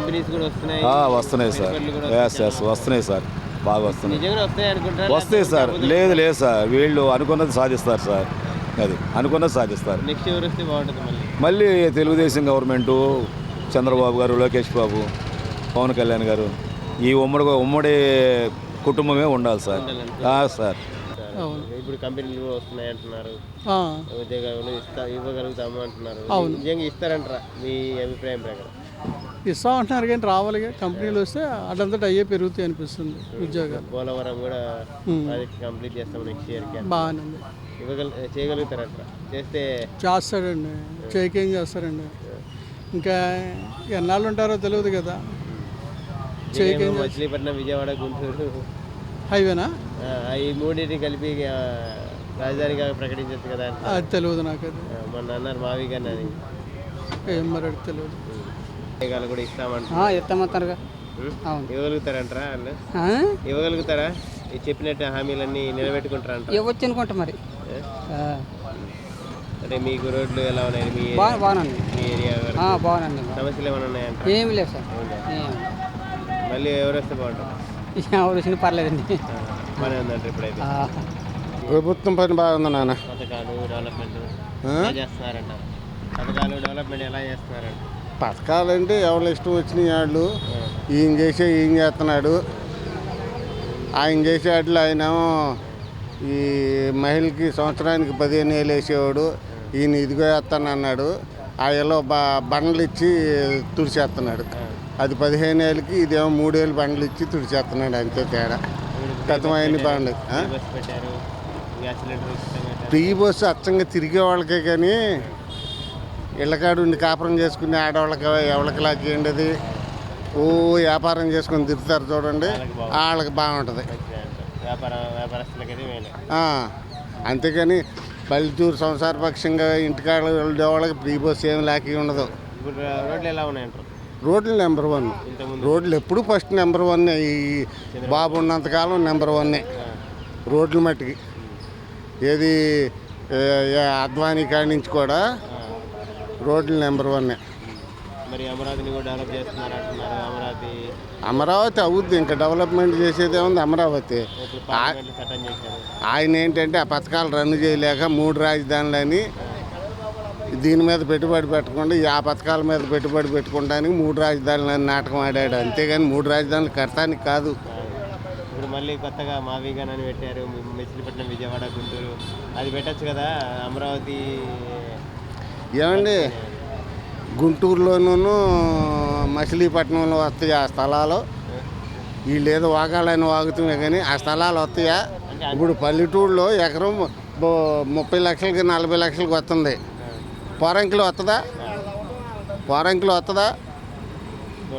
Companies కూడా వస్తున్నాయి. వస్తున్నాయి సార్. వస్తున్నాయి సార్, బాగా వస్తున్నాయి. నిజంగా వస్తాయి అనుకుంటారా? వస్తాయి సార్. లేదు సార్, వీళ్ళు అనుకున్నది సాధిస్తారు సార్. అది అనుకున్నది సాధిస్తారు. నెక్స్ట్ ఎవరు వస్తే బాగుంటుంది? మళ్ళీ తెలుగుదేశం గవర్నమెంటు, చంద్రబాబు గారు, లోకేష్ బాబు, పవన్ కళ్యాణ్ గారు, ఈ ఉమ్మడి కుటుంబమే ఉండాలి సార్. సార్ ఇప్పుడు కంపెనీలు వస్తున్నాయి అంటున్నారు, ఉద్యోగాలు ఇవ్వగలుగుతాము అంటున్నారు. నిజంగా ఇస్తారంటారా మీ అభిప్రాయం ప్రకారం? ఇస్తా అంటున్నారు కానీ రావాలి. కంపెనీలు వస్తే అటంతటా అయ్యే పెరుగుతాయి అనిపిస్తుంది ఉద్యోగాలు. పోలవరం కూడా ప్రాజెక్ట్ కంప్లీట్ చేస్తాం నెక్స్ట్ ఇయర్కి. బాగానే ఉంది. చేయగలుగుతారంటారా? చేస్తాడండి, చేయకేం చేస్తారండి. ఇంకా ఎన్నాళ్ళు ఉంటారో తెలియదు కదా. మచిలీపట్నం, విజయవాడ, గుంటూరు హైవేనా ఈ మూడింటిని కలిపి రాజధానిగా ప్రకటించచ్చు కదా? అది తెలియదు నాకు. అది మొన్న అన్నారు మావి గారు అని. ఏం మరి తెలియదు. ఉద్యోగాలు కూడా ఇస్తామంటారు. ఇవ్వగలుగుతారంటారా? వాళ్ళు ఇవ్వగలుగుతారా? చెప్పినట్టు హామీలన్నీ నిలబెట్టుకుంటారా? ఇవ్వచ్చు అనుకుంటా మరి. అంటే మీకు రోడ్లు ఎలా ఉన్నాయి? మీ ఏరియా బాగున్నాయి. సమస్యలు ఏమైనా ఉన్నాయంట? ఏమి లేవు సార్. మళ్ళీ ఎవరు వస్తే బాగుంటుంది? ఎవరు వచ్చినా పర్లేదండి. బాగానే ఉందంటే ఇప్పుడైతే ప్రభుత్వం పని బాగుంది నాన్న. పథకాలు డెవలప్మెంట్ చేస్తున్నారంట. పథకాలు డెవలప్మెంట్ ఎలా చేస్తున్నారంట? పథకాలంటే ఎవరు ఇష్టం వచ్చినాయి వాళ్ళు. ఈయన చేస్తున్నాడు. ఆయన చేసే వాటిలో ఆయన ఈ మహిళకి సంవత్సరానికి 15,000 వేసేవాడు. ఈయన ఇదిగో వేస్తాను అన్నాడు. ఆయనలో బండ్లు ఇచ్చి తుడిచేస్తున్నాడు. అది 15,000కి, ఇదేమో 3,000 బండ్లు ఇచ్చి తుడిచేస్తున్నాడు. అంతే తేడా. గతమైన బండ్లు ఫ్రీ బస్సు అచ్చంగా తిరిగే వాళ్ళకే కానీ ఇళ్ళకాడు ఉండి కాపురం చేసుకునే ఆడవాళ్ళకి ఎవరికి లాగేయండి. అది వ్యాపారం చేసుకొని తిరుగుతారు చూడండి, వాళ్ళకి బాగుంటుంది. అంతేకాని పల్లెటూరు సంసారపక్షంగా ఇంటికాడ వాళ్ళకి ఫ్రీ బస్సు ఏమి లాకి ఉండదు. రోడ్లు ఎలా ఉన్నాయంటారు? రోడ్లు నెంబర్ 1. రోడ్లు ఎప్పుడు ఫస్ట్ నెంబర్ 1. ఈ బాబు ఉన్నంతకాలం నెంబర్ 1 రోడ్లు మట్టికి. ఏది అద్వానీ కాడి నుంచి కూడా రోడ్లు నెంబర్ 1. మరి అమరావతిని కూడా డెవలప్ చేస్తున్నారు అంటున్నారు. అమరావతి అవుద్ది. ఇంకా డెవలప్మెంట్ చేసేదే ఉంది అమరావతి. ఆయన ఏంటంటే ఆ పథకాలు రన్ చేయలేక 3 రాజధానులని దీని మీద పెట్టుబడి పెట్టకుండా ఆ పథకాల మీద పెట్టుబడి పెట్టుకోవడానికి 3 రాజధానులని నాటకం ఆడాడు. అంతేగాని 3 రాజధానులు కడతానికి కాదు. ఇప్పుడు మళ్ళీ కొత్తగా మావిగాన్ అని పెట్టారు. మచిలీపట్నం, విజయవాడ, గుంటూరు అది పెట్టచ్చు కదా? అమరావతి ఏమండి, గుంటూరులోనూ మచిలీపట్నంలో వస్తాయి ఆ స్థలాలు. వీళ్ళు ఏదో వాగాలని వాగుతున్నాయి కానీ ఆ స్థలాలు వస్తాయా? ఇప్పుడు పల్లెటూరులో ఎకరం 30 లక్షలకి 40 లక్షలకి వస్తుంది. పోరంకిలో వస్తుందా?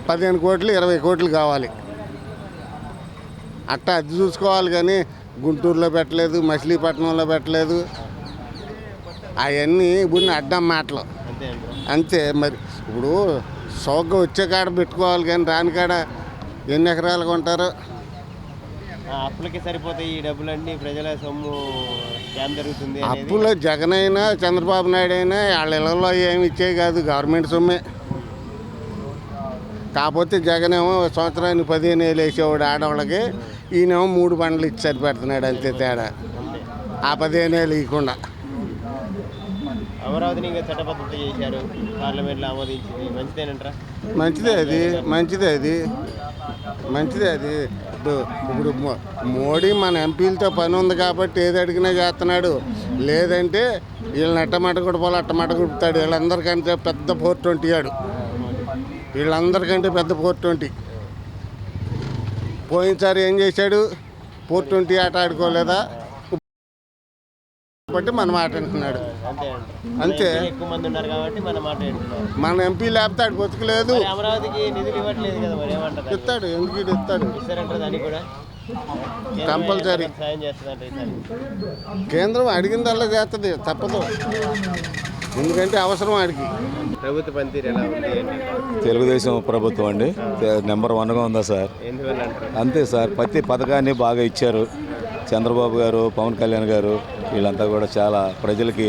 15 కోట్లు 20 కోట్లు కావాలి. అట్టా అది చూసుకోవాలి కానీ గుంటూరులో పెట్టలేదు, మచిలీపట్నంలో పెట్టలేదు. అవన్నీ ఇప్పుడు అడ్డం మాటలు అంతే. మరి ఇప్పుడు సౌకర్యం వచ్చే కాడ పెట్టుకోవాలి కానీ రాని కాడ ఎన్ని ఎకరాలు కొంటారు? అప్పులకి సరిపోతాయి ఈ డబ్బులన్నీ. ప్రజల సొమ్ము జరుగుతుంది. అప్పులో జగన్ అయినా చంద్రబాబు నాయుడు అయినా వాళ్ళ ఇళ్ళలో ఏమి ఇచ్చేవి కాదు, గవర్నమెంట్ సొమ్మే. కాకపోతే జగన్ ఏమో సంవత్సరానికి 15,000 వేసేవాడు ఆడవాళ్ళకి, ఈయనేమో 3 బండ్లు ఇచ్చి సరిపెడుతున్నాడు. అంతే తేడా. ఆ 15,000 ఇవ్వకుండా అమరావతిని ఇంకా చట్టబద్ధత చేశారు, పార్లమెంట్లో ఆమోదించింది. మంచిదేనంటారా? మంచిదే అది. ఇప్పుడు మోడీ మన ఎంపీలతో పని ఉంది కాబట్టి ఏది అడిగినా చేస్తున్నాడు. లేదంటే వీళ్ళని అట్టమాట కొడుకోవాలి, అట్టమాట కొడుతాడు. వీళ్ళందరికంటే పెద్ద 420 ఆడు. వీళ్ళందరికంటే పెద్ద 420. పోయినసారి ఏం చేశాడు? 420 ఆట ఆడుకోలేదా? కాబట్టి మన మాట అంటున్నాడు. అంతే. ఎక్కువ మంది ఉన్నారు కాబట్టి మన ఎంపీ లేకపోతే ఆడు బతుకులేదు. అమరావతికి నిధులు ఇవ్వట్లేదు కదా? మరి ఏమంటారు? ఇస్తాడు. ఎందుకు ఇస్తాడు? ఇస్తారంటారు. దాన్ని కూడా కంపల్సరీ సాయం చేస్తుందంట. కేంద్రం అడిగిందల్లా చేస్తుంది, తప్పదు. ఎందుకంటే అవసరం ఆడికి. ప్రభుత్వ పనితీరు ఎలా ఉంది? తెలుగుదేశం ప్రభుత్వం అండి నెంబర్ 1గా ఉందా సార్? అంతే సార్. ప్రతి పథకాన్ని బాగా ఇచ్చారు. చంద్రబాబు గారు, పవన్ కళ్యాణ్ గారు వీళ్ళంతా కూడా చాలా ప్రజలకి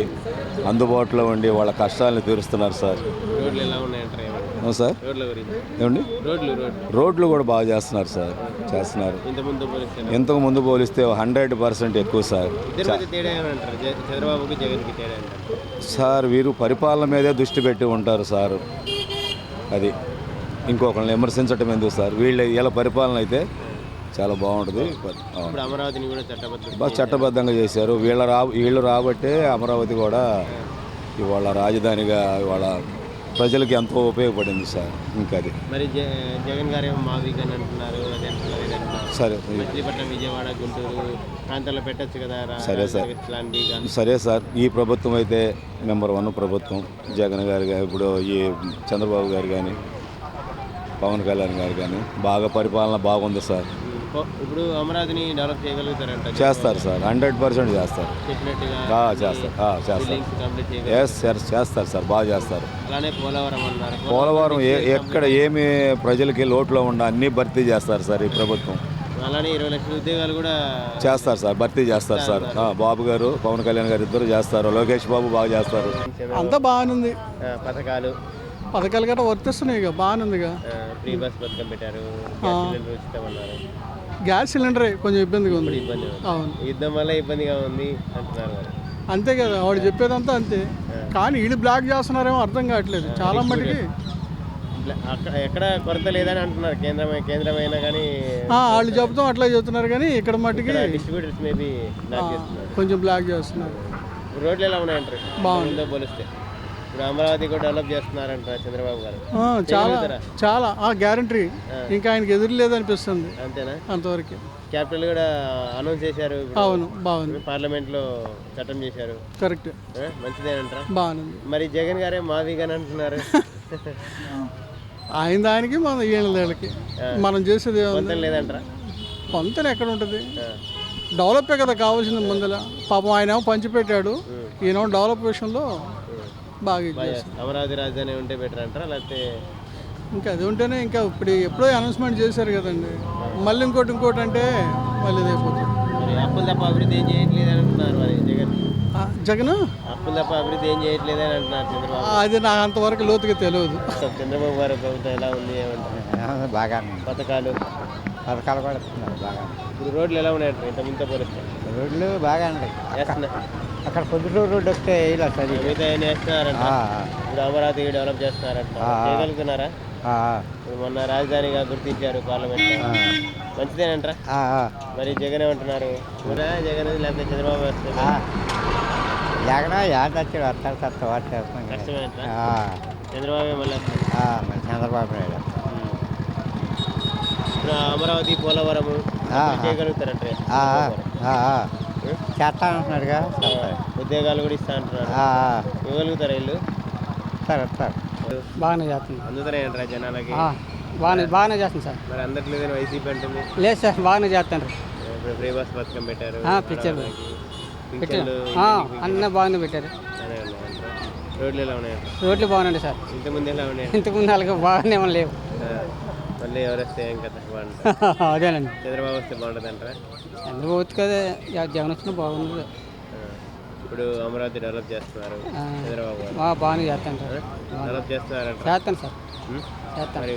అందుబాటులో ఉండి వాళ్ళ కష్టాలను తీరుస్తున్నారు సార్. రోడ్లు ఎలా ఉన్నాయంటారు? అవును సార్ రోడ్ల గురించి ఏమండి రోడ్లు రోడ్లు కూడా బాగా చేస్తున్నారు సార్ చేస్తున్నారు ఇంతకుముందు పోలిస్తే ఇంతకు ముందు పోలిస్తే 100% ఎక్కువ సార్ ఇద్దరి మధ్య తేడా ఏమంటారు చంద్రబాబుకి జగన్కి తేడా ఏంటంటారు? సార్ వీరు పరిపాలన మీదే దృష్టి పెట్టి ఉంటారు సార్. అది ఇంకొకరిని విమర్శించటం ఎందుకు సార్, వీళ్ళ పరిపాలన అయితే చాలా బాగుంటుంది. ఇప్పుడు అమరావతిని కూడా చట్టబద్ధం బాగా చట్టబద్ధంగా చేశారు. వీళ్ళు రాబట్టే అమరావతి కూడా ఇవాళ రాజధానిగా ఇవాళ ప్రజలకి ఎంతో ఉపయోగపడింది సార్. ఇంకా అది మరి జగన్ గారు ఏమో మావిక్ అని అంటున్నారు, అది అంటున్నారు, ఇది అంటున్నారు. సరే మచిలీపట్నం, విజయవాడ, గుంటూరు ప్రాంతాల్లో పెట్టచ్చు కదా సరే సార్. ప్లాన్గా. సరే సార్, ఈ ప్రభుత్వం అయితే నెంబర్ 1 ప్రభుత్వం. జగన్ గారు ఇప్పుడు ఈ చంద్రబాబు గారు కానీ పవన్ కళ్యాణ్ గారు కానీ బాగా పరిపాలన బాగుంది సార్. ఇప్పుడు అమరావతిని డెవలప్ చేయగలుగుతారంట? చేస్తారు సార్, 100% చేస్తారు. చెప్పినట్టుగా చేస్తారు. కంప్లీట్ చేయగలుగుతారు. ఎస్ సార్, చేస్తారు సార్, బాగా చేస్తారు. అలానే పోలవరం అన్నారు. పోలవరం ఎక్కడ ఏమి ప్రజలకి లోటులో ఉండ అన్నీ భర్తీ చేస్తారు సార్ ఈ ప్రభుత్వం. అలానే 20 లక్షల ఉద్యోగాలు కూడా చేస్తారు సార్, భర్తీ చేస్తారు సార్. బాబు గారు పవన్ కళ్యాణ్ గారు ఇద్దరు చేస్తారు. లోకేష్ బాబు బాగా చేస్తారు. అంతా బాగానే ఉంది. పథకాలు గట్రా వర్తిస్తున్నాయి ఇక బాగానే ఉందిగా. ఫ్రీ బస్ పథకం పెట్టారు, గ్యాస్ సిలిండర్ ఉచితమన్నారు. గ్యాస్ సిలిండరే కొంచెం ఇబ్బందిగా ఉంది. ఇబ్బంది అవును, యుద్ధం వల్ల ఇబ్బందిగా ఉంది అంటున్నారు మరి. అంతే కదా, వాడు చెప్పేదంతా అంతే. కానీ వీళ్ళు బ్లాక్ చేస్తున్నారేమో అర్థం కావట్లేదు చాలా మటుకి. ఎక్కడ కొరత లేదని అంటున్నారు, కేంద్రమైనా కానీ వాళ్ళు చెప్తాం అట్లా చెబుతున్నారు, కానీ ఇక్కడ మటుకి డిస్ట్రిబ్యూటర్స్ మేబీ బ్లాక్ చేస్తున్నారు, కొంచెం బ్లాక్ చేస్తున్నారు. రోడ్లు ఎలా ఉన్నాయంటారు బాగుంది పోలిస్తే? ఇప్పుడు అమరావతి కూడా డెవలప్ చేస్తున్నారంటారు చంద్రబాబు గారు. చాలా గ్యారంటీ. ఇంకా ఆయనకి ఎదురు లేదనిపిస్తుంది. అంతేనా? అంతవరకు. క్యాపిటల్ కూడా అనౌన్స్ చేశారు. అవును, బాగుంది. పార్లమెంట్ లో చట్టం చేశారు. కరెక్ట్, మంచిదేనంటారా? బాగుంది. మరి జగన్ గారే మావిగాని అంటున్నారు. ఆయనకి మన వీళ్ళకి మనం చేసేది లేదంటారా? పొంతన ఎక్కడ ఉంటుంది? డెవలపే కదా కావాల్సింది ముందర. పాపం ఆయన ఏమో పంచిపెట్టాడు, ఈయన డెవలప్ విషయంలో బాగా అమరావతి రాజధాని ఉంటే బెటర్ అంటారా, లేకపోతే ఇంకా అది ఉంటేనే? ఇంకా ఇప్పుడు ఎప్పుడో అనౌన్స్మెంట్ చేశారు కదండి, మళ్ళీ ఇంకోటి అంటే మళ్ళీ ఇదైపోతుంది. మరి అప్పులు తప్ప అభివృద్ధి ఏం చేయట్లేదని అంటున్నారు మరి జగన్. అప్పులు తప్ప అభివృద్ధి ఏం చేయట్లేదని అంటున్నారు చంద్రబాబు. అది నాకు అంతవరకు లోతుగా తెలియదు. చంద్రబాబు గారి ప్రభుత్వం ఎలా ఉంది ఏమంటారు? బాగా పథకాలు కూడా ఇస్తున్నారు బాగా. ఇప్పుడు రోడ్లు ఎలా ఉన్నాయంటారు ఇంతకుముందుతో పోలిస్తే? రోడ్లు బాగా అక్కడ పొద్దుటూరు రోడ్డు వస్తే మిగతా ఏం చేస్తున్నారంట? ఇప్పుడు అమరావతి డెవలప్ చేస్తున్నారంట, చేయగలుగుతున్నారా? ఇప్పుడు మొన్న రాజధానిగా గుర్తించారు పార్లమెంట్, మంచిదేనంటారా? మరి జగన్ ఏమంటున్నారు? జగన్ లేకపోతే చంద్రబాబు వస్తే జగన్ యాదచ్చాడు వస్తాడు కష్టమేంట. చంద్రబాబు మళ్ళీ చంద్రబాబు నాయుడు. ఇప్పుడు అమరావతి పోలవరము చేయగలుగుతారంటే చేస్తానంటున్నాడుగా. ఉద్యోగాలు కూడా ఇస్తా అంటున్నారు, ఇవ్వగలుగుతారా వీళ్ళు? బాగానే చేస్తుంది. అందుతారా జనాలకి? బాగానే చేస్తుంది సార్. మరి అందట్లేదని వైసీపీ అంటుంది. లేదు సార్, బాగానే చేస్తాను. ఇప్పుడు ఫ్రీ బస్ పథకం పెట్టారు, పిక్చర్లు అన్నీ బాగానే పెట్టారు. రోడ్లు ఎలా ఉన్నాయి? రోడ్లు బాగున్నాయి సార్. ఇంతకుముందు ఎలా ఉన్నాయి? ఇంతకుముందు అలాగే బాగానే లేవు. మళ్ళీ ఎవరు వస్తే ఏం కదా అదేనండి. చంద్రబాబు వస్తే బాగుంటుంది అంటారా? చంద్రబాబు వచ్చి కదా, జగన్ వచ్చినా బాగుంది. ఇప్పుడు అమరావతి డెవలప్ చేస్తున్నారు చంద్రబాబు గారు. బాగానే చేస్తాను సార్. డెవలప్ చేస్తున్నారు చేస్తాను సార్, చేస్తాను. మరి